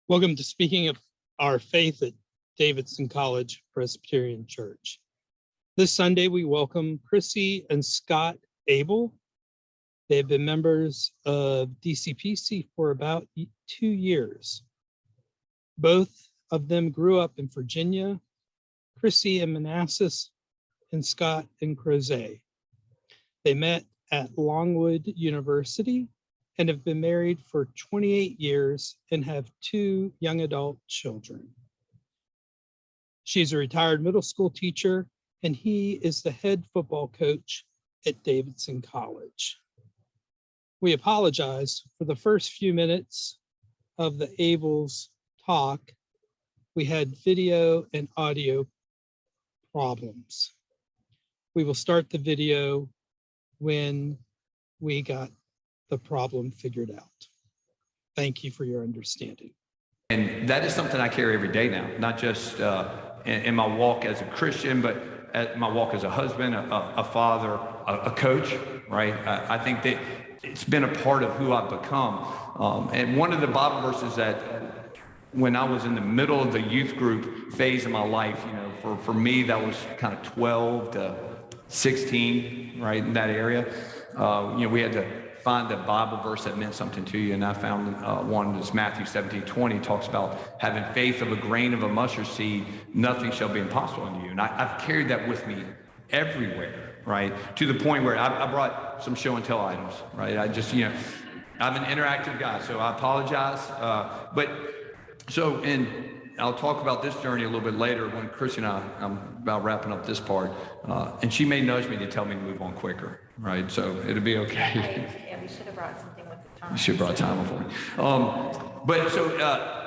Welcome to Speaking of Our Faith at Davidson College Presbyterian Church. This Sunday, we welcome Chrissy and Scott Abel. They have been members of DCPC for about 2 years. Both of them grew up in Virginia, Chrissy in Manassas, and Scott in Crozet. They met at Longwood University and have been married for 28 years and have 2 young adult children. She's a retired middle school teacher, and he is the head football coach at Davidson College. We apologize for the first few minutes of the Abels talk. We had video and audio problems. We will start the video when we got the problem figured out. Thank you for your understanding. And that is something I carry every day now, not just in my walk as a Christian, but at my walk as a husband, a father, a coach, right? I think that it's been a part of who I've become. And one of the Bible verses that when I was in the middle of the youth group phase of my life, for me, that was kind of 12 to 16, right, in that area. We had to find a Bible verse that meant something to you, and I found one that's Matthew 17:20, talks about having faith of a grain of a mustard seed, nothing shall be impossible unto you. And I've carried that with me everywhere, right? To the point where I brought some show and tell items, right? I'm an interactive guy, so I apologize. And I'll talk about this journey a little bit later when Chrissy and I'm about wrapping up this part, and she may nudge me to tell me to move on quicker, right? So it'll be okay. Yeah, we should have brought something with the time. You should have brought time for me.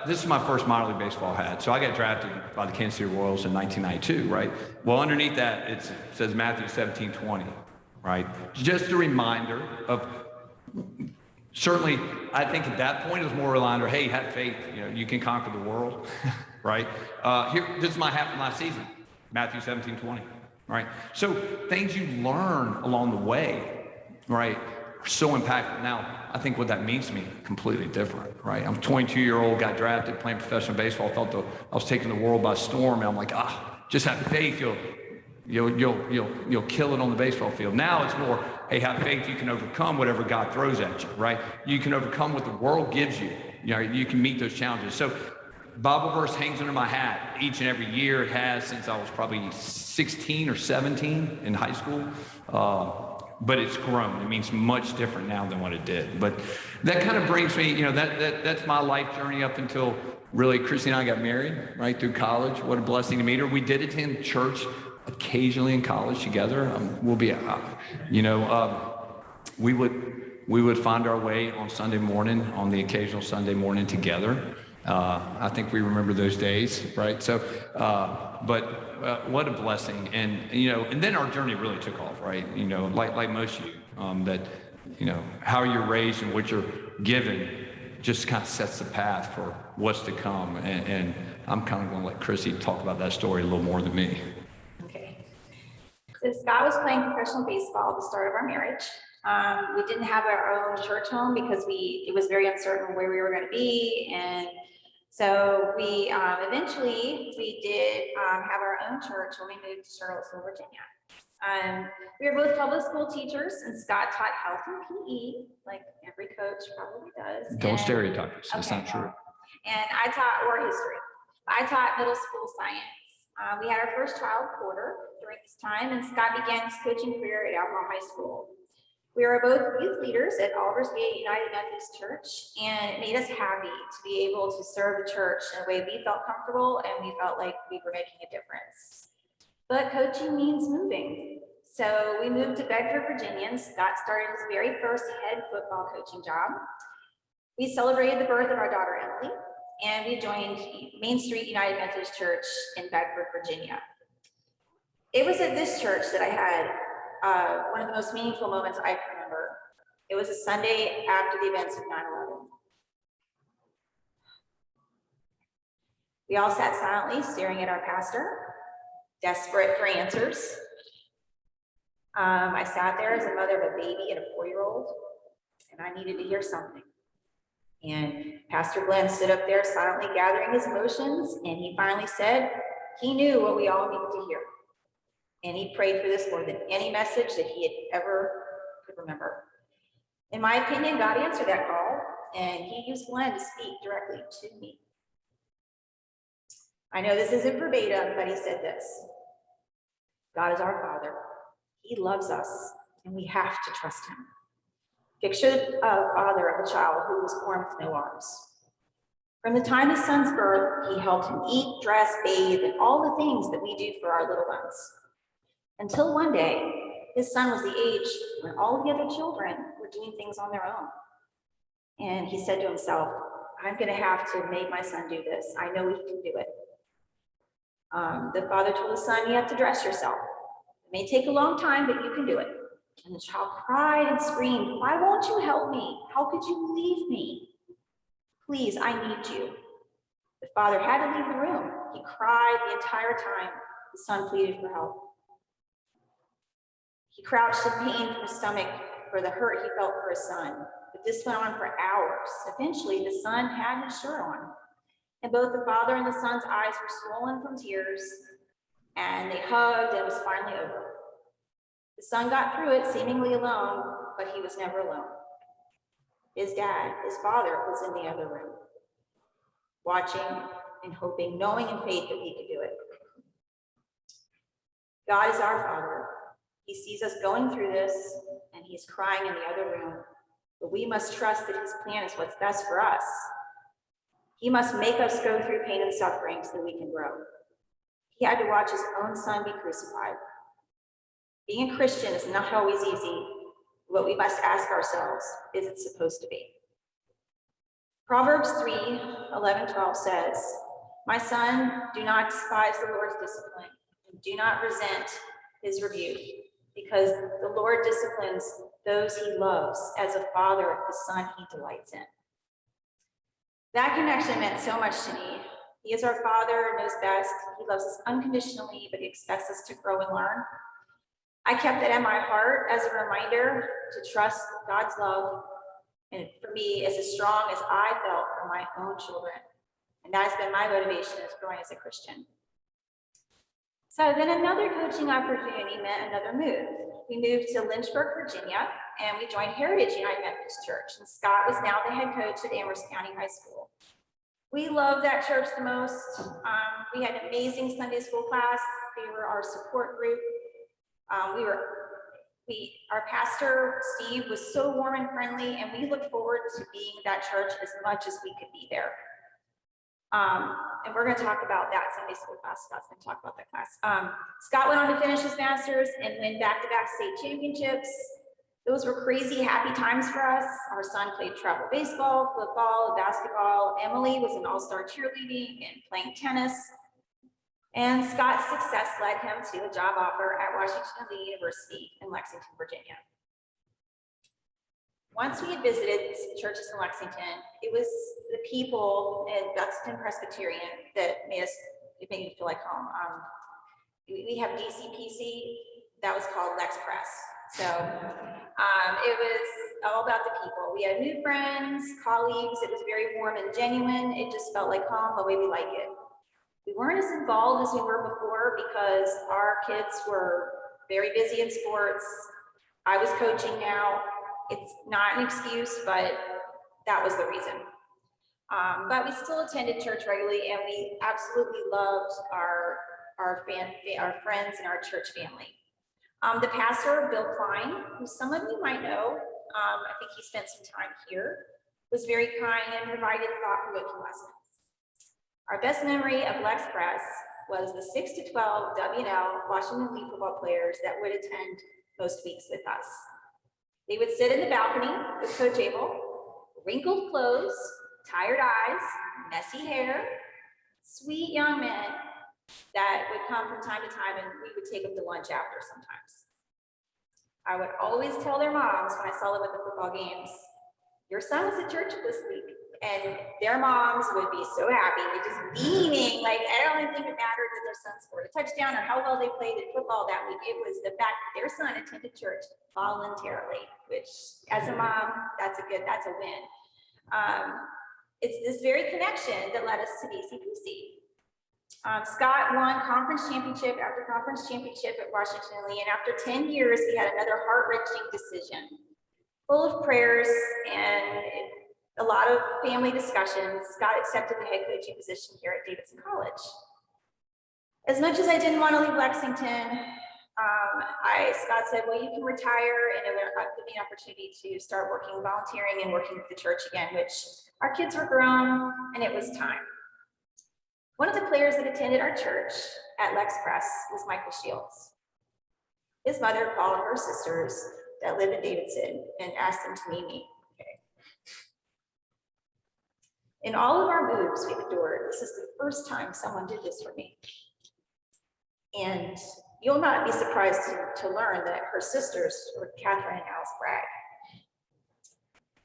This is my first minor league baseball hat. So I got drafted by the Kansas City Royals in 1992, right? Well, underneath that, it says Matthew 17:20, right? Just a reminder of, certainly, I think at that point it was more a reminder, hey, have faith, you can conquer the world, right? This is my hat from last season, Matthew 17:20, right? So things you learn along the way, right, are so impactful. Now, I think what that means to me, completely different, right? I'm a 22-year-old, got drafted, playing professional baseball, thought I was taking the world by storm, and I'm like, just have faith, you'll kill it on the baseball field. Now it's more, hey, have faith you can overcome whatever God throws at you, right? You can overcome what the world gives you. You can meet those challenges. So Bible verse hangs under my hat each and every year. It has since I was probably 16 or 17 in high school. But it's grown. It means much different now than what it did. But that kind of brings me, that's my life journey up until really Chrissy and I got married, right, through college. What a blessing to meet her. We did attend church occasionally in college together. We would find our way on Sunday morning, on the occasional Sunday morning together. I think we remember those days, right? So, what a blessing. And then our journey really took off, right? Like most of you, how you're raised and what you're given just kind of sets the path for what's to come. And I'm kind of going to let Chrissy talk about that story a little more than me. So Scott was playing professional baseball at the start of our marriage. We didn't have our own church home because it was very uncertain where we were going to be. And so we eventually did have our own church when we moved to Charlottesville, Virginia. We were both public school teachers, and Scott taught health and PE, like every coach probably does. Don't stereotype us. That's not true. And I taught war history. I taught middle school science. We had our first child, Porter, during this time, and Scott began his coaching career at Alcorn High School. We were both youth leaders at Aldersgate United Methodist Church, and it made us happy to be able to serve the church in a way we felt comfortable and we felt like we were making a difference. But coaching means moving. So we moved to Bedford, Virginia, and Scott started his very first head football coaching job. We celebrated the birth of our daughter, Emily, and we joined Main Street United Methodist Church in Bedford, Virginia. It was at this church that I had one of the most meaningful moments I can remember. It was a Sunday after the events of 9/11. We all sat silently staring at our pastor, desperate for answers. I sat there as a mother of a baby and a 4-year-old, and I needed to hear something. And Pastor Glenn stood up there silently gathering his emotions, and he finally said he knew what we all needed to hear. And he prayed for this more than any message that he had ever could remember. In my opinion, God answered that call, and he used Glenn to speak directly to me. I know this isn't verbatim, but he said this: God is our Father. He loves us, and we have to trust him. Picture the father of a child who was born with no arms. From the time his son's birth, he helped him eat, dress, bathe, and all the things that we do for our little ones. Until one day, his son was the age when all the other children were doing things on their own. And he said to himself, I'm going to have to make my son do this. I know he can do it. The father told the son, you have to dress yourself. It may take a long time, but you can do it. And the child cried and screamed, why won't you help me? How could you leave me? Please, I need you. The father had to leave the room. He cried the entire time. The son pleaded for help. He crouched in pain from his stomach for the hurt he felt for his son. But this went on for hours. Eventually, the son had his shirt on, and both the father and the son's eyes were swollen from tears, and they hugged, and it was finally over. The son got through it seemingly alone, but he was never alone. His dad, his father, was in the other room, watching and hoping, knowing in faith that he could do it. God is our Father. He sees us going through this, and he's crying in the other room. But we must trust that his plan is what's best for us. He must make us go through pain and suffering so that we can grow. He had to watch his own son be crucified. Being a Christian is not always easy. What we must ask ourselves, is it supposed to be? Proverbs 3:11-12 says, my son, do not despise the Lord's discipline, and do not resent his rebuke, because the Lord disciplines those he loves as a father the son he delights in. That connection meant so much to me. He is our Father, knows best. He loves us unconditionally, but he expects us to grow and learn. I kept that in my heart as a reminder to trust God's love, and for me, as strong as I felt for my own children. And that has been my motivation as growing as a Christian. So then another coaching opportunity meant another move. We moved to Lynchburg, Virginia, and we joined Heritage United Methodist Church. And Scott was now the head coach at Amherst County High School. We loved that church the most. We had an amazing Sunday school class. They were our support group. Our pastor, Steve, was so warm and friendly, and we looked forward to being that church as much as we could be there. And we're going to talk about that Sunday school class. Scott's going to talk about that class. Scott went on to finish his master's and win back-to-back state championships. Those were crazy, happy times for us. Our son played travel baseball, football, basketball. Emily was an all-star cheerleading and playing tennis. And Scott's success led him to a job offer at Washington Lee University in Lexington, Virginia. Once we had visited churches in Lexington, it was the people in Lexington Presbyterian that made me feel like home. We have DCPC, that was called Lex Press. So it was all about the people. We had new friends, colleagues. It was very warm and genuine. It just felt like home the way we like it. We weren't as involved as we were before because our kids were very busy in sports. I was coaching now. It's not an excuse, but that was the reason. But we still attended church regularly, and we absolutely loved our friends and our church family. The pastor, Bill Klein, who some of you might know, I think he spent some time here, was very kind and provided thought-provoking lessons. Our best memory of Lex Press was the 6 to 12 W&L Washington Lee football players that would attend most weeks with us. They would sit in the balcony with Coach Abel, wrinkled clothes, tired eyes, messy hair, sweet young men that would come from time to time, and we would take them to lunch after sometimes. I would always tell their moms when I saw them at the football games, your son was at church this week. And their moms would be so happy, they're just beaming. Like, I don't even think it mattered that their son scored a touchdown or how well they played at football that week. It was the fact that their son attended church voluntarily, which as a mom, that's a win. It's this very connection that led us to DCPC. Scott won conference championship after conference championship at Washington Lee, and after 10 years, he had another heart-wrenching decision, full of prayers and a lot of family discussions. Scott accepted the head coaching position here at Davidson College. As much as I didn't want to leave Lexington, Scott said, well, you can retire, and it would give me an opportunity to start working, volunteering and working with the church again, which our kids were grown and it was time. One of the players that attended our church at Lex Press was Michael Shields. His mother called her sisters that live in Davidson and asked them to meet me. Okay. In all of our moves we've endured, this is the first time someone did this for me. And you'll not be surprised to learn that her sisters were Catherine and Alice Bragg.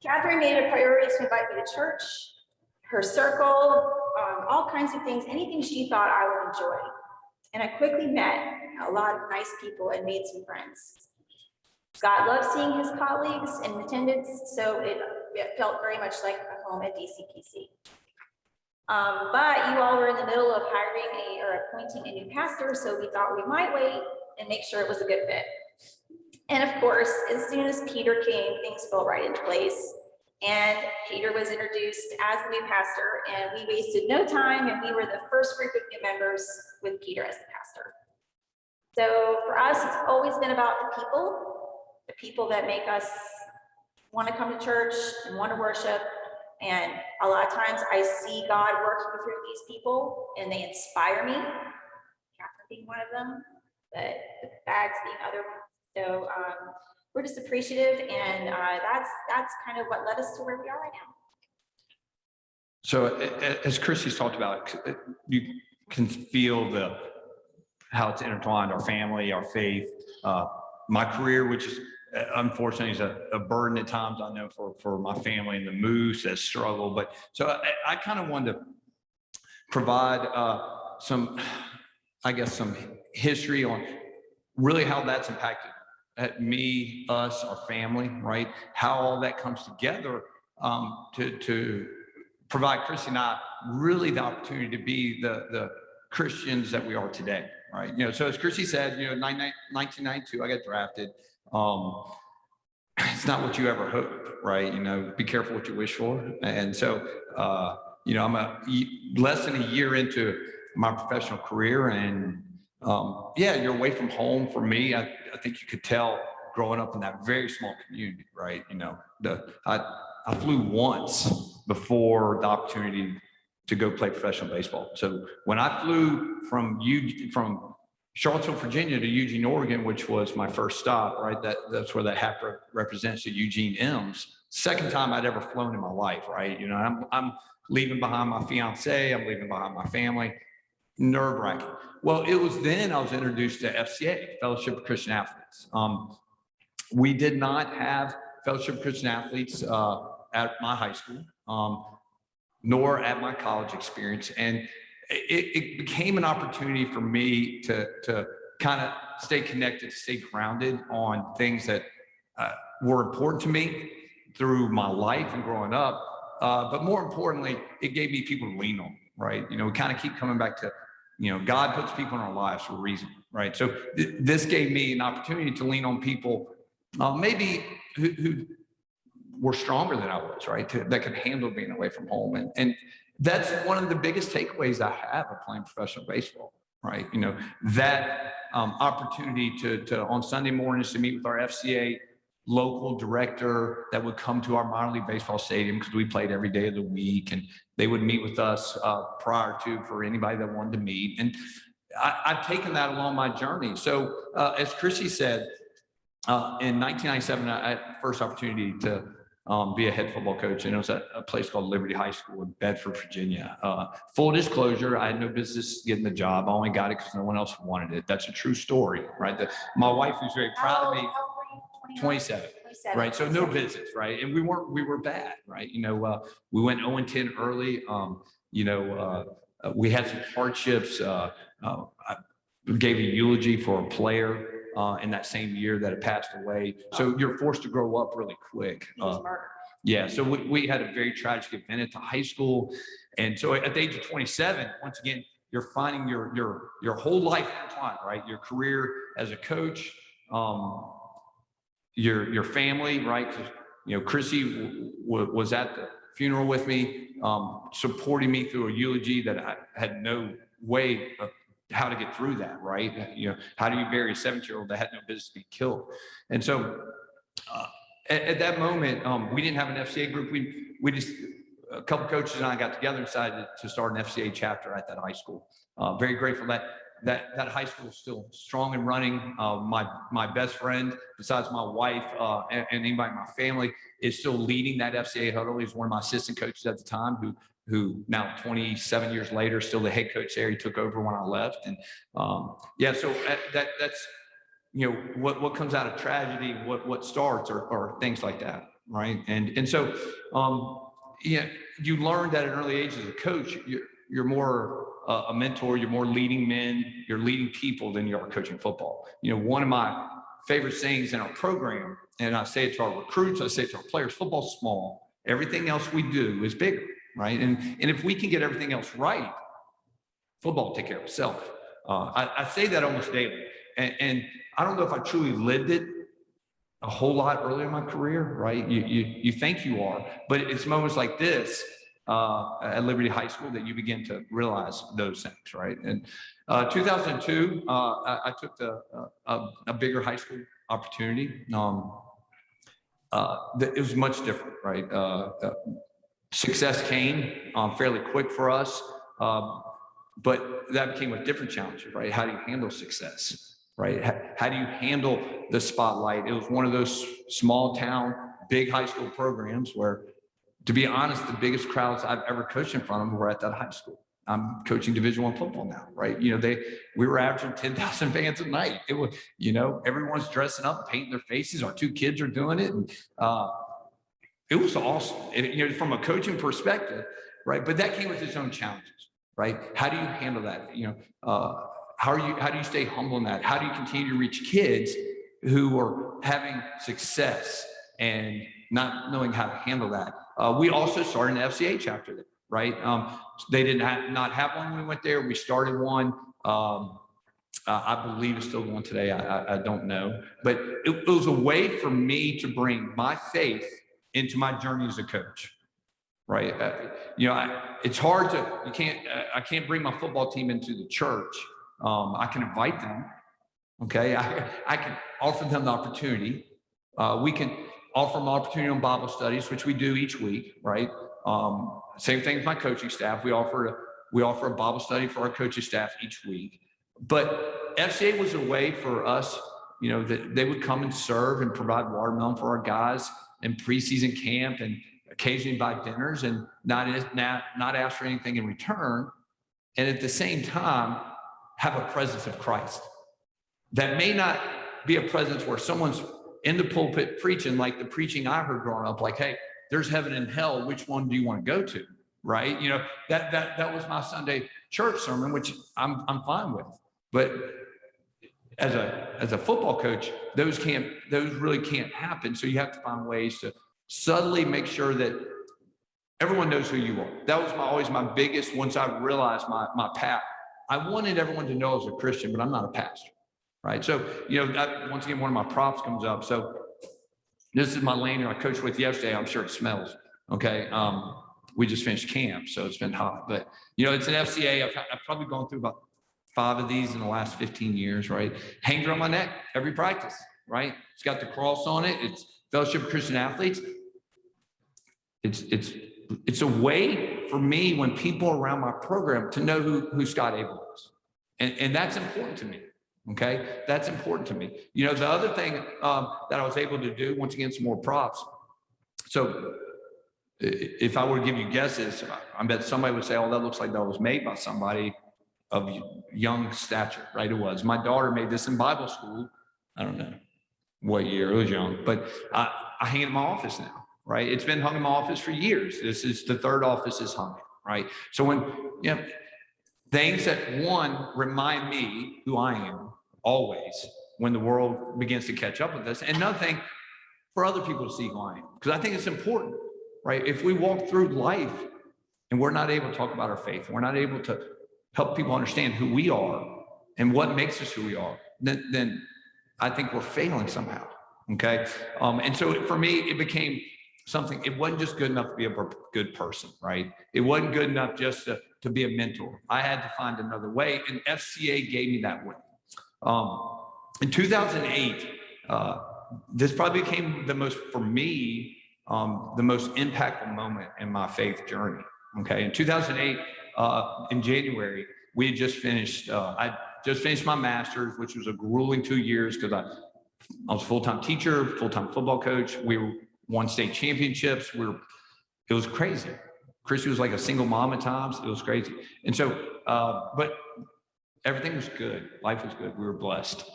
Catherine made it a priority to invite me to church, her circle, all kinds of things, anything she thought I would enjoy. And I quickly met a lot of nice people and made some friends. Scott loved seeing his colleagues in attendance, so it felt very much like a home at DCPC. But you all were in the middle of hiring or appointing a new pastor, so we thought we might wait and make sure it was a good fit. And of course, as soon as Peter came, things fell right into place. And Peter was introduced as the new pastor, and we wasted no time, and we were the first group of new members with Peter as the pastor. So for us, it's always been about the people that make us want to come to church and want to worship. And a lot of times I see God working through these people and they inspire me, Catherine being one of them, but the Bags being other ones. So we're just appreciative, and that's kind of what led us to where we are right now. So as Chrissy's talked about, you can feel how it's intertwined, our family, our faith, my career, which is unfortunately is a burden at times, I know, for my family and the moves that struggle. But so I kind of wanted to provide some history on really how that's impacted me, us, our family, right? How all that comes together to provide Chrissy and I really the opportunity to be the Christians that we are today, right? So as Chrissy said, 1992, I got drafted. It's not what you ever hope, right? Be careful what you wish for. And so, I'm less than a year into my professional career, and you're away from home. For me, I think you could tell growing up in that very small community, right? I flew once before the opportunity to go play professional baseball. So when I flew from Charlottesville, Virginia to Eugene, Oregon, which was my first stop, right? That's where that hat represents the Eugene M's. Second time I'd ever flown in my life, right? I'm leaving behind my fiance, I'm leaving behind my family. Nerve-wracking. Well, it was then I was introduced to FCA, Fellowship of Christian Athletes. We did not have Fellowship of Christian Athletes at my high school, nor at my college experience. And it became an opportunity for me to kind of stay connected, stay grounded on things that were important to me through my life and growing up. But more importantly, it gave me people to lean on, right? We kind of keep coming back to, God puts people in our lives for a reason, right? So this gave me an opportunity to lean on people maybe who were stronger than I was, right? That could handle being away from home. And that's one of the biggest takeaways I have of playing professional baseball, right? That opportunity to on Sunday mornings to meet with our FCA local director that would come to our minor league baseball stadium, because we played every day of the week, and they would meet with us prior to for anybody that wanted to meet. And I've taken that along my journey. So as Chrissy said, in 1997, I had the first opportunity to be a head football coach, and it was at a place called Liberty High School in Bedford, Virginia. Full disclosure, I had no business getting the job. I only got it because no one else wanted it. That's a true story, right? My wife was very proud of me. 27, right? So no business, right? And we were bad, right? We went 0-10 early. We had some hardships. I gave a eulogy for a player in that same year that had passed away. So you're forced to grow up really quick. Yeah, so we had a very tragic event at the high school. And so at the age of 27, once again, you're finding your whole life intertwined, right? Your career as a coach, your family, right? Chrissy was at the funeral with me, supporting me through a eulogy that I had no way of how to get through that, right? How do you bury a 17-year-old that had no business being killed? And so at that moment, we didn't have an FCA group. We just, a couple coaches and I got together and decided to start an FCA chapter at that high school. Very grateful that high school is still strong and running. My best friend, besides my wife and anybody in my family, is still leading that FCA huddle. He's one of my assistant coaches at the time, who now 27 years later, still the head coach there. He took over when I left. And so that's, what comes out of tragedy, what starts or things like that, right? And so, you learn that at an early age as a coach, you're more a mentor, you're more leading men, you're leading people than you are coaching football. One of my favorite sayings in our program, and I say it to our recruits, I say it to our players, football's small. Everything else we do is bigger, right? And if we can get everything else right, football will take care of itself. I say that almost daily. And I don't know if I truly lived it a whole lot earlier in my career, right? You think you are, but it's moments like this at Liberty High School that you begin to realize those things, right? And 2002, I took a bigger high school opportunity. It was much different, right? Success came fairly quick for us, but that became a different challenge, right? How do you handle success? Right? How do you handle the spotlight? It was one of those small town, big high school programs where, to be honest, the biggest crowds I've ever coached in front of were at that high school. I'm coaching Division I football now, right? We were averaging 10,000 fans a night. It was, everyone's dressing up, painting their faces. Our 2 kids are doing it. And it was awesome, from a coaching perspective, right? But that came with its own challenges, right? How do you handle that? How do you stay humble in that? How do you continue to reach kids who are having success and not knowing how to handle that? We also started an FCA chapter there, right? They did not have one when we went there. We started one. I believe it's still going today. I don't know. But it was a way for me to bring my faith into my journey as a coach, right? It's hard I can't bring my football team into the church. I can invite them, okay? I can offer them the opportunity. We can offer them opportunity on Bible studies, which we do each week, right? Same thing with my coaching staff. We offer a Bible study for our coaching staff each week. But FCA was a way for us, that they would come and serve and provide watermelon for our guys in preseason camp and occasionally buy dinners and not ask for anything in return. And at the same time, have a presence of Christ. That may not be a presence where someone's in the pulpit preaching like the preaching I heard growing up, like, hey, there's heaven and hell, which one do you want to go to? Right? That was my Sunday church sermon, which I'm fine with. But as a football coach, those really can't happen. So you have to find ways to subtly make sure that everyone knows who you are. That was always my biggest, once I realized my path. I wanted everyone to know I was a Christian, but I'm not a pastor, right? So, once again, one of my props comes up. So this is my lanyard I coached with yesterday. I'm sure it smells, okay? We just finished camp, so it's been hot. But, it's an FCA. I've probably gone through about 5 of these in the last 15 years, right? Hangs around my neck every practice, right? It's got the cross on it. It's Fellowship of Christian Athletes. It's a way for me when people around my program to know who Scott Abel is. And that's important to me. Okay. That's important to me. The other thing that I was able to do, once again, some more props. So if I were to give you guesses, I bet somebody would say, oh, that looks like that was made by somebody of young stature, right? It was. My daughter made this in Bible school. I don't know what year, it was young, but I hang it in my office now. Right? It's been hung in my office for years. This is the 3rd office is hung, right? So when, things that remind me who I am always when the world begins to catch up with us. And another thing, for other people to see who I am, because I think it's important. right? If we walk through life and we're not able to talk about our faith, we're not able to help people understand who we are and what makes us who we are, then I think we're failing somehow. Okay. And so for me, it became something, it wasn't just good enough to be a good person, right? It wasn't good enough just to be a mentor. I had to find another way, and FCA gave me that way. In 2008, this probably became the most, for me, the most impactful moment in my faith journey. Okay. In 2008, in January, we had just finished, I just finished my master's, which was a grueling 2 years because I was a full-time teacher, full-time football coach. We won state championships. It was crazy. Christy was like a single mom at times. It was crazy. And so, but everything was good. Life was good. We were blessed.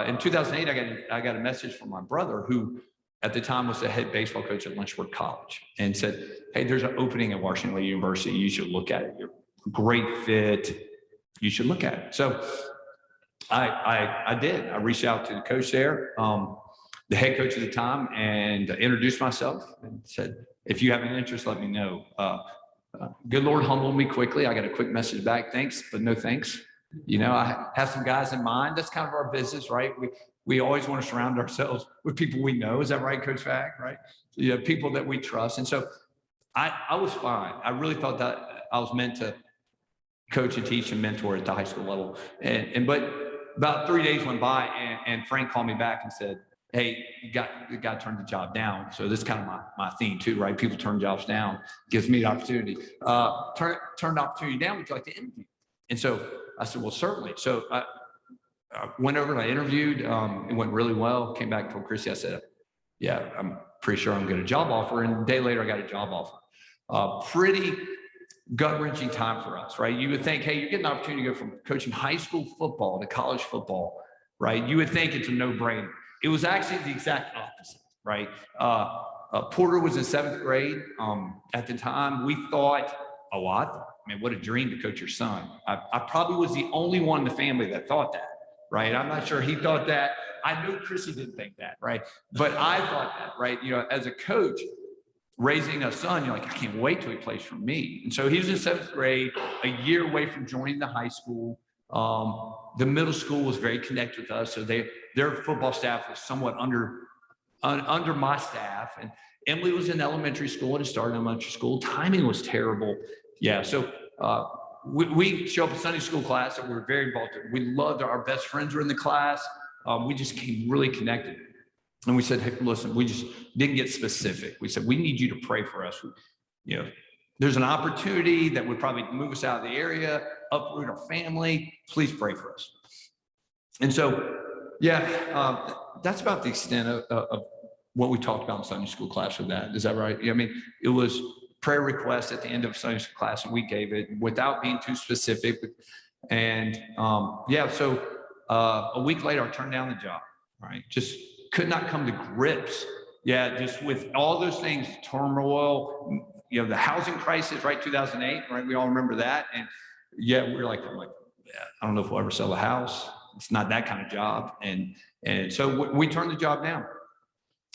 In 2008, I got a message from my brother, who at the time was the head baseball coach at Lynchburg College, and said, "Hey, there's an opening at Washington University. You should look at it. You're a great fit. You should look at it." So I did. I reached out to the coach there, the head coach at the time, and introduced myself and said, "If you have an interest, let me know." Good Lord humbled me quickly. I got a quick message back. "Thanks, but no thanks." You know, I have some guys in mind. That's kind of our business, right? We always want to surround ourselves with people we know. Is that right, Coach Fag? Right? You know, people that we trust. And so I was fine. I really thought that I was meant to coach and teach and mentor at the high school level. But about 3 days went by, and Frank called me back and said, "Hey, you got to turn the job down." So this is kind of my theme too, right? People turn jobs down, gives me the opportunity. Turn the opportunity down. Would you like to interview? And so I said, "Well, certainly." So I went over and I interviewed. It went really well. Came back, told Chrissy, I said, "Yeah, I'm pretty sure I'm going to get a job offer." And a day later, I got a job offer. Pretty gut-wrenching time for us, right? You would think, hey, you're getting an opportunity to go from coaching high school football to college football, right? You would think it's a no-brainer. It was actually the exact opposite, right? Porter was in 7th grade. At the time, we thought, I mean, what a dream to coach your son. I probably was the only one in the family that thought that, right? I'm not sure he thought that. I know Chrissy didn't think that, right? But I thought that, right? You know, as a coach, raising a son, you're like, I can't wait till he plays for me. And so he was in 7th grade, a year away from joining the high school. The middle school was very connected with us. So their football staff was somewhat under my staff. And Emily was in elementary school and started elementary school. Timing was terrible. Yeah. So we show up at Sunday school class and we were very involved. We loved our best friends were in the class. We just came really connected. And we said, "Hey, listen, we just didn't get specific. We said, we need you to pray for us. You know, there's an opportunity that would probably move us out of the area, uproot our family. Please pray for us." And so, yeah, that's about the extent of what we talked about in Sunday school class with that. Is that right? I mean, it was prayer requests at the end of Sunday school class, and we gave it without being too specific. And yeah, so a week later, I turned down the job, right? Just could not come to grips. Yeah, just with all those things, turmoil, you know, the housing crisis, right? 2008, right? We all remember that. And yeah, I'm like, yeah, I don't know if we'll ever sell a house. It's not that kind of job. And so we turned the job down.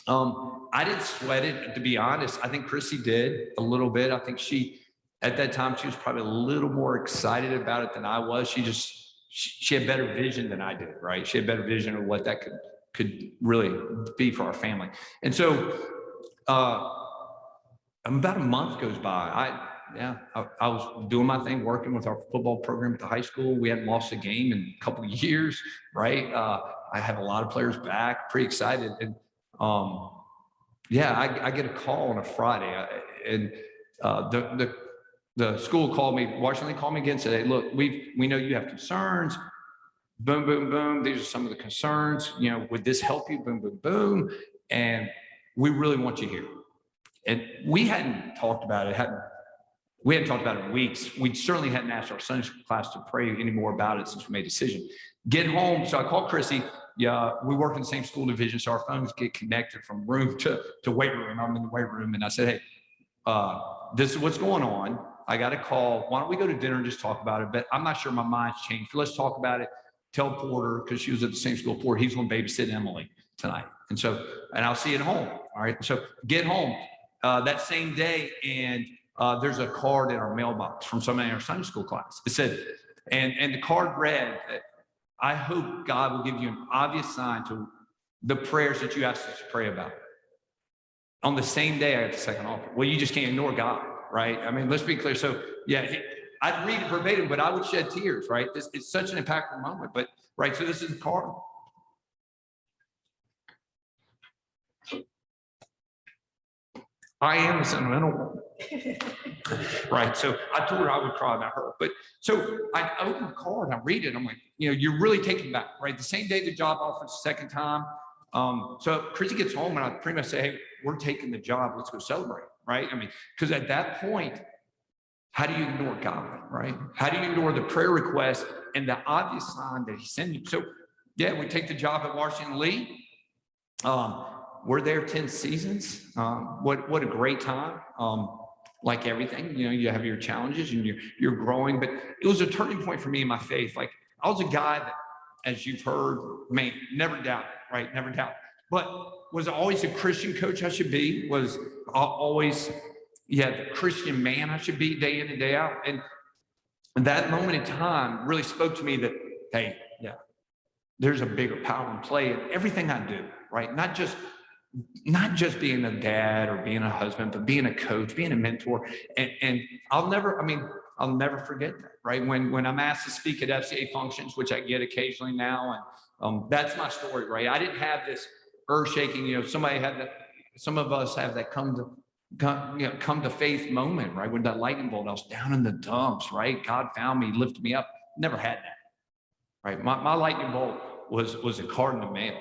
I didn't sweat it, to be honest. I think Chrissy did a little bit. I think at that time, she was probably a little more excited about it than I was. She had better vision than I did, right? She had better vision of what that could really be for our family. And so about a month goes by. I was doing my thing, working with our football program at the high school. We hadn't lost a game in a couple of years, right? I have a lot of players back, pretty excited. And yeah, I get a call on a Friday, and the school called me, Washington called me again, said, "Hey, look, we know you have concerns. Boom, boom, boom. These are some of the concerns. You know, would this help you? Boom, boom, boom. And we really want you here." And we hadn't talked about it. We hadn't talked about it in weeks. We certainly hadn't asked our Sunday school class to pray any more about it since we made a decision. Get home. So I called Chrissy. Yeah, we work in the same school division, so our phones get connected from room to weight room. I'm in the weight room, and I said, "Hey, this is what's going on. I got a call. Why don't we go to dinner and just talk about it? But I'm not sure my mind's changed. Let's talk about it. Tell Porter," because she was at the same school, Porter, he's going to babysit Emily tonight. And I'll see you at home. All right. So get home. that same day, and there's a card in our mailbox from somebody in our Sunday school class. It said, and the card read, I hope God will give you an obvious sign to the prayers that you asked us to pray about. On the same day, I got the second offer. Well, you just can't ignore God, right? I mean, let's be clear. So, yeah, I'd read it verbatim, but I would shed tears, right? It's such an impactful moment, but, right, so this is the card. I am a sentimental woman. Right. So I told her I would cry about her. But so I open the card and I read it. I'm like, you're really taken back, right? The same day the job offer, the second time. So Chrissy gets home and I pretty much say, hey, we're taking the job. Let's go celebrate. Right. I mean, because at that point, how do you ignore God? Right. How do you ignore the prayer request and the obvious sign that he sent you? So yeah, we take the job at Washington Lee. We're there 10 seasons. What a great time. Like everything, you have your challenges and you're growing, but it was a turning point for me in my faith. Like I was a guy that, as you've heard, never doubt, right? Never doubt. But was always a Christian coach I should be, was always, the Christian man I should be day in and day out. And that moment in time really spoke to me that, hey, there's a bigger power in play in everything I do, right? Not just being a dad or being a husband, but being a coach, being a mentor. And I'll never forget that, right? When I'm asked to speak at FCA functions, which I get occasionally now, and that's my story, right? I didn't have this earth-shaking, some of us have that come to faith moment, right? With that lightning bolt, I was down in the dumps, right? God found me, lifted me up. Never had that, right? My lightning bolt was a card in the mail.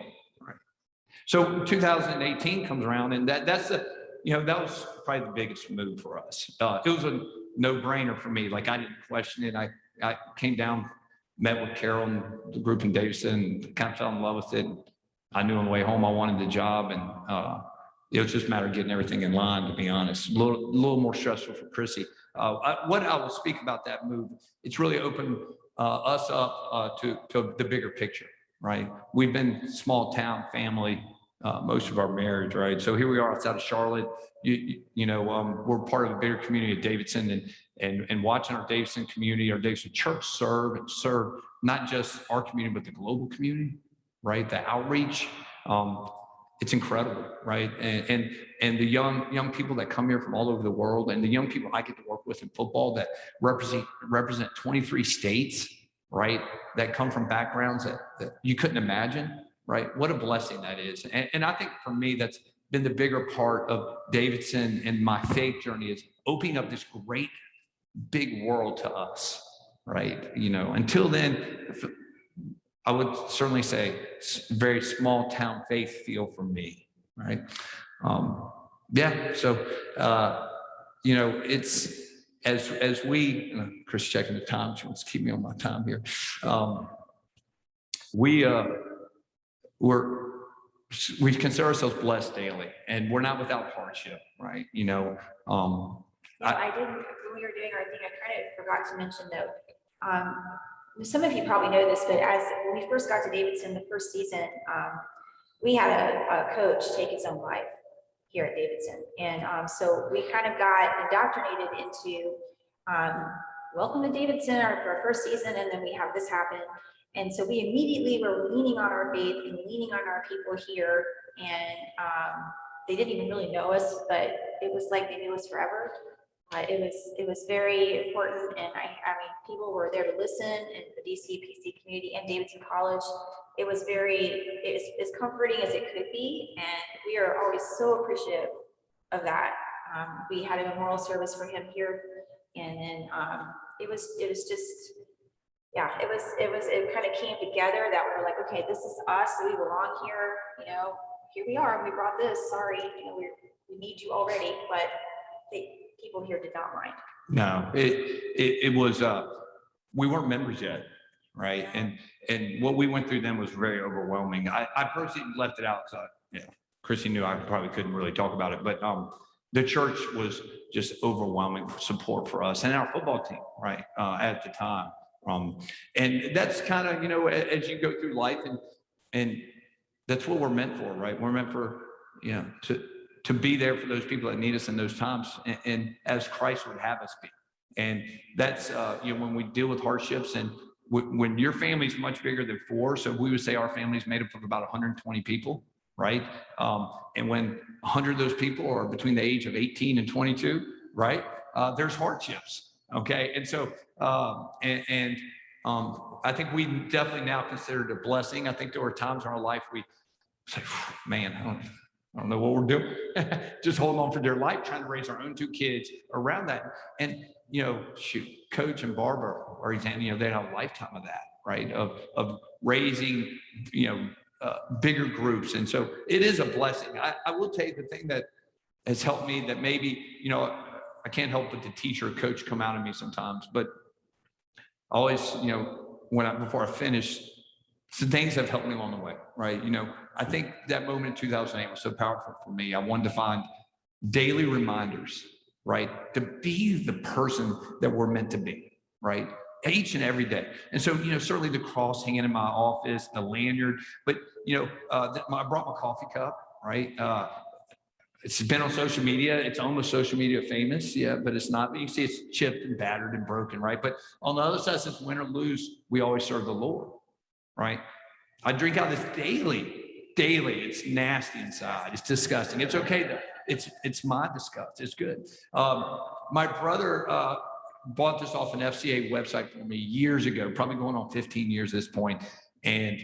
So 2018 comes around, and that was probably the biggest move for us. It was a no-brainer for me. Like I didn't question it. I came down, met with Carol and the group in Davidson, and kind of fell in love with it. I knew on the way home I wanted the job, and it was just a matter of getting everything in line, to be honest. A little more stressful for Chrissy. What I will speak about that move, it's really opened us up to the bigger picture. Right, we've been small town family most of our marriage, right? So here we are outside of Charlotte. We're part of a bigger community of Davidson, and watching our Davidson community, our Davidson church serve not just our community but the global community, right? The outreach, it's incredible, right? And the young people that come here from all over the world, and the young people I get to work with in football that represent 23 states. Right, that come from backgrounds that you couldn't imagine, right? What a blessing that is. And I think for me, that's been the bigger part of Davidson and my faith journey, is opening up this great big world to us, right? Until then, I would certainly say very small town faith feel for me, right? So, it's, as we, Chris checking the time, she wants to keep me on my time here. We consider ourselves blessed daily, and we're not without hardship, right? I didn't, when we were doing our thing, I kind of forgot to mention though, some of you probably know this, but when we first got to Davidson, the first season, we had a coach take his own life here at Davidson. And so we kind of got indoctrinated into welcome to Davidson, our first season, and then we have this happen. And so we immediately were leaning on our faith and leaning on our people here. And they didn't even really know us, but it was like they knew us forever. It was very important, and I mean, people were there to listen in the DC PC community and Davidson College. It was as comforting as it could be, and we are always so appreciative of that. We had a memorial service for him here, and then it was just, yeah, it kind of came together that we were like, okay, this is us, we belong here, here we are, we brought this, sorry, we need you already, but people here did not mind. No, it was, we weren't members yet, right? And what we went through then was very overwhelming. I personally left it out because Chrissy knew I probably couldn't really talk about it, but the church was just overwhelming support for us and our football team, right, at the time. And that's kind of, as you go through life, and that's what we're meant for, right? We're meant for, to to be there for those people that need us in those times, and as Christ would have us be. And that's, when we deal with hardships, and when your family's much bigger than 4, so we would say our family's made up of about 120 people, right? And when 100 of those people are between the age of 18 and 22, right? There's hardships, okay? And so, I think we definitely now consider it a blessing. I think there were times in our life we say, man, I don't know what we're doing. Just holding on for dear life, trying to raise our own 2 kids around that. And, shoot, Coach and Barbara are, they had a lifetime of that, right? Of raising, bigger groups. And so it is a blessing. I will tell you the thing that has helped me, that maybe, I can't help but the teacher or coach come out of me sometimes, but always, before I finish, some things have helped me along the way, right? I think that moment in 2008 was so powerful for me. I wanted to find daily reminders, right? To be the person that we're meant to be, right? Each and every day. And so, certainly the cross hanging in my office, the lanyard, but, I brought my coffee cup, right? It's been on social media. It's almost social media famous, yeah, but it's not. You see it's chipped and battered and broken, right? But on the other side, since win or lose, we always serve the Lord, right? I drink out of this daily. It's nasty inside. It's disgusting. It's okay though. It's my disgust. It's good. My brother bought this off an FCA website for me years ago, probably going on 15 years at this point. And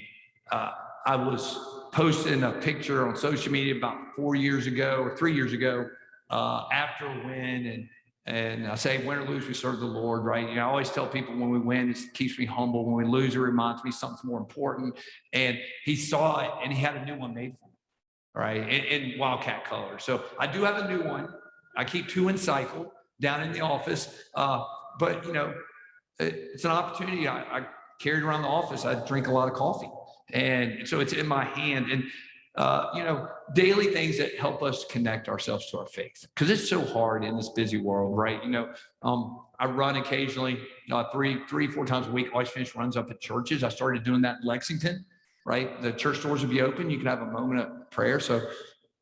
I was posting a picture on social media about 4 years ago or 3 years ago after a win. And I say, win or lose, we serve the Lord, right? I always tell people when we win, it keeps me humble. When we lose, it reminds me something's more important. And he saw it, and he had a new one made for me, right? In Wildcat color. So I do have a new one. I keep 2 in cycle down in the office. But, it's an opportunity. I carried around the office. I drink a lot of coffee. And so it's in my hand. And, daily things that help us connect ourselves to our faith, because it's so hard in this busy world, right? I run occasionally, 3-4 times a week. Always finish runs up at churches. I started doing that in Lexington, right? The church doors would be open. You can have a moment of prayer. So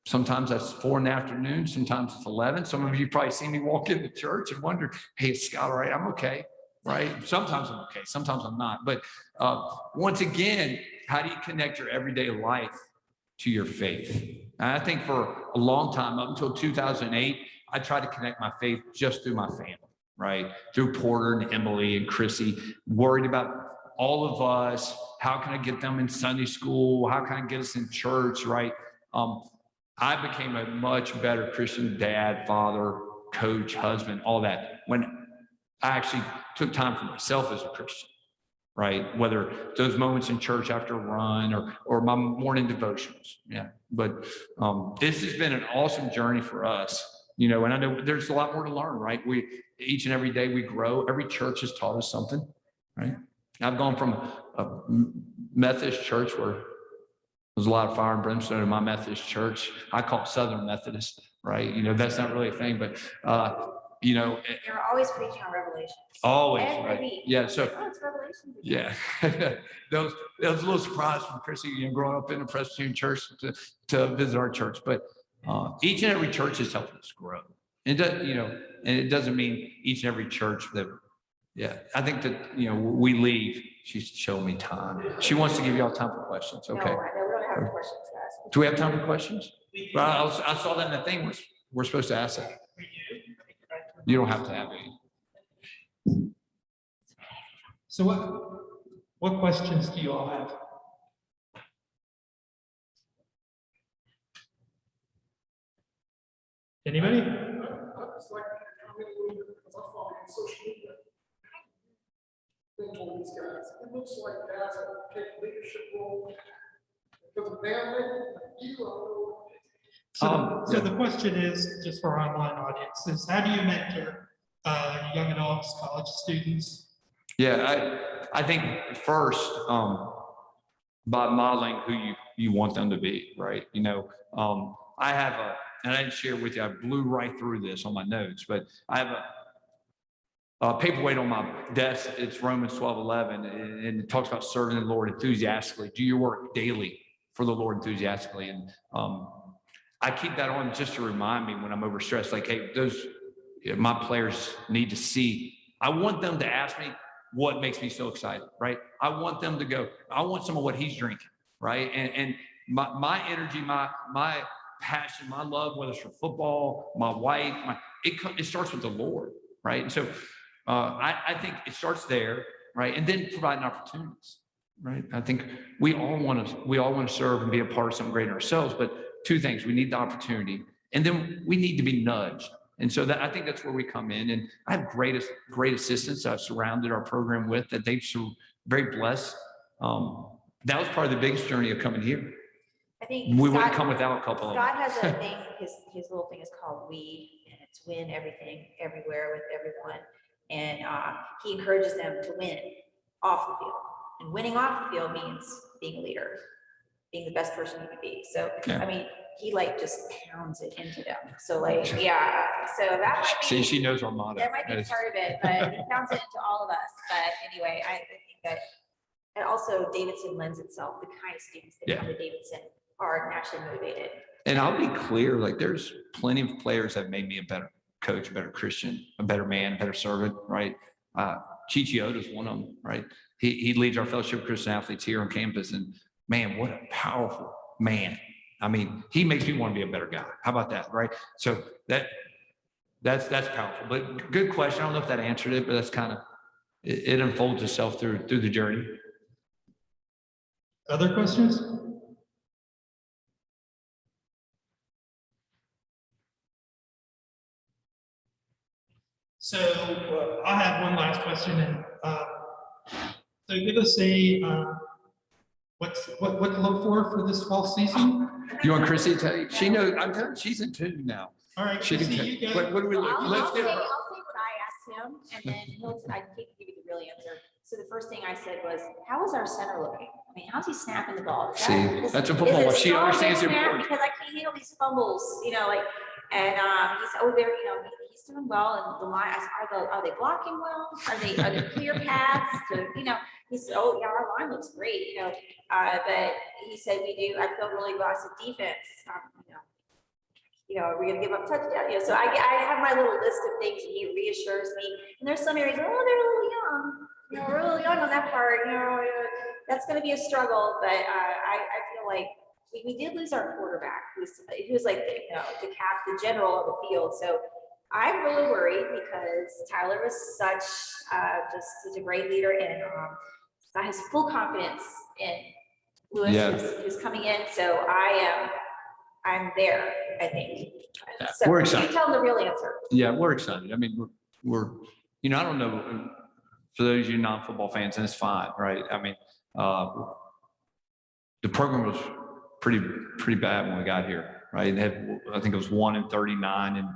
sometimes that's 4 in the afternoon. Sometimes it's 11. Some of you probably see me walk into church and wonder, hey, is Scott all right? I'm okay, right? Sometimes I'm okay. Sometimes I'm not. But once again, how do you connect your everyday life to your faith? And I think for a long time, up until 2008, I tried to connect my faith just through my family, right? Through Porter and Emily and Chrissy, worried about all of us. How can I get them in Sunday school? How can I get us in church, right? I became a much better Christian dad, father, coach, husband, all that, when I actually took time for myself as a Christian, right? Whether those moments in church after a run or my morning devotions. Yeah. But this has been an awesome journey for us, and I know there's a lot more to learn, right? Each and every day we grow. Every church has taught us something, right? I've gone from a Methodist church where there's a lot of fire and brimstone in my Methodist church. I call it Southern Methodist, right? That's not really a thing, but They're always preaching on Revelation. always, Every right? week. Yeah. So Oh, it's Revelation. yeah, that was a little surprise from Chrissy, growing up in a Presbyterian church to visit our church. But each and every church has helped us grow. And and it doesn't mean each and every church that. Yeah, I think that we leave. She's showing me time. She wants to give y'all time for questions. Okay. No, we don't have questions to ask. Do we have time for questions? Well, I saw that in the thing. We're supposed to ask that. You don't have to have any. So what questions do you all have? Anybody? Social media. Told these guys, it looks like guys have taken leadership role because of their So the question is, just for our online audience, is how do you mentor young adults, college students? Yeah, I think first by modeling who you want them to be, right? I have and I didn't share with you, I blew right through this on my notes, but I have a paperweight on my desk. It's Romans 12:11, and it talks about serving the Lord enthusiastically. Do your work daily for the Lord enthusiastically. And I keep that on just to remind me when I'm overstressed, like, hey, my players need to see. I want them to ask me what makes me so excited, right? I want them to go, I want some of what he's drinking, right? And my energy, my passion, my love, whether it's for football, my wife, it starts with the Lord, right? And so I think it starts there, right? And then providing opportunities, right? I think we all want to serve and be a part of something greater ourselves, but two things: we need the opportunity, and then we need to be nudged. And so I think that's where we come in. And I have great assistants I've surrounded our program with that they've so very blessed. That was probably the biggest journey of coming here. I think we wouldn't come without a couple of them. Scott has a thing, his little thing is called WE, and it's win everything, everywhere, with everyone. And he encourages them to win off the field. And winning off the field means being a leader, being the best person you can be. So, Yeah. I mean, he like just pounds it into them. So like, yeah, so that might be. See, she knows our motto. That might be part of it, but he pounds it into all of us. But anyway, I think that, and also Davidson lends itself, the kind of students that come to Davidson are naturally motivated. And I'll be clear, like there's plenty of players that made me a better coach, a better Christian, a better man, a better servant, right? Chichioda is one of them, right? He leads our Fellowship of Christian Athletes here on campus, and man, what a powerful man. I mean, he makes me want to be a better guy. How about that, right? So that's powerful. But good question. I don't know if that answered it, but that's kind of it unfolds itself through the journey. Other questions? So I have one last question, and so give us a what to look for this fall season. You want Chrissy to tell you? She knows. I'm telling you, she's in tune now. All right, She Chrissy, can you tell. go. What do we look? I'll say her. what I asked him, and then I can give you the real answer. So the first thing I said was, how is our center looking? I mean, how's he snapping the ball? That's a football. She understands the importance. Because I can't handle these fumbles, like, and he's he's doing well. And the line, are they blocking well? Are they clear paths to, he said, oh yeah, our line looks great, but he said I feel really good as a defense, are we gonna give up touchdown? So I have my little list of things, and he reassures me. And there's some areas, they're a little young, we're a little young on that part, that's gonna be a struggle. But I feel like we did lose our quarterback, who was like the general of the field. So I'm really worried because Tyler was just such a great leader, and I have full confidence in Lewis, who's coming in. So I'm there, I think. Yeah, so we're excited. You tell them the real answer. Yeah, we're excited. I mean, we're I don't know, for those of you non-football fans, and it's fine, right? I mean, the program was pretty bad when we got here, right? They had, I think it was 1-39 in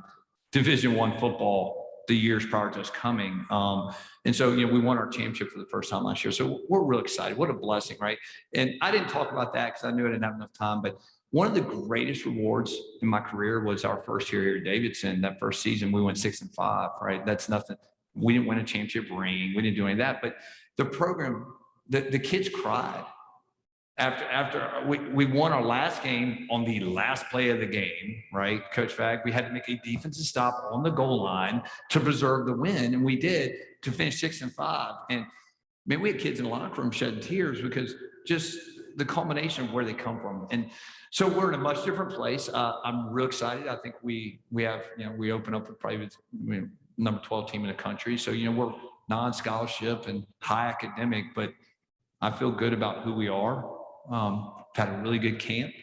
Division I football the years prior to us coming. And so, we won our championship for the first time last year. So we're real excited. What a blessing, right? And I didn't talk about that because I knew I didn't have enough time, but one of the greatest rewards in my career was our first year here at Davidson. That first season, we went 6-5, right? That's nothing. We didn't win a championship ring. We didn't do any of that, but the program, the kids cried. After we won our last game on the last play of the game, right? Coach Fag, we had to make a defensive stop on the goal line to preserve the win. And we did, to finish 6-5. And man, we had kids in the locker room shedding tears because just the culmination of where they come from. And so we're in a much different place. I'm real excited. I think we have, we open up with probably number 12 team in the country. So, we're non-scholarship and high academic, but I feel good about who we are. Had a really good camp.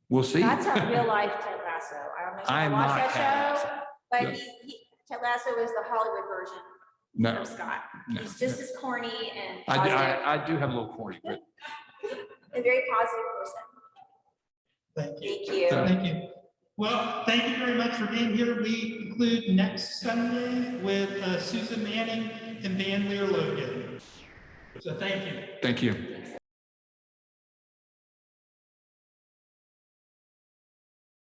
We'll see. That's a real life Ted Lasso. I don't know if you watched that show, but Ted Lasso is the Hollywood version of Scott. He's just as corny and positive. I do have a little corny, but a very positive person. Thank you. Thank you. Thank you. Well, thank you very much for being here. We conclude next Sunday with Susan Manning and Van Leer Logan. So thank you. Thank you.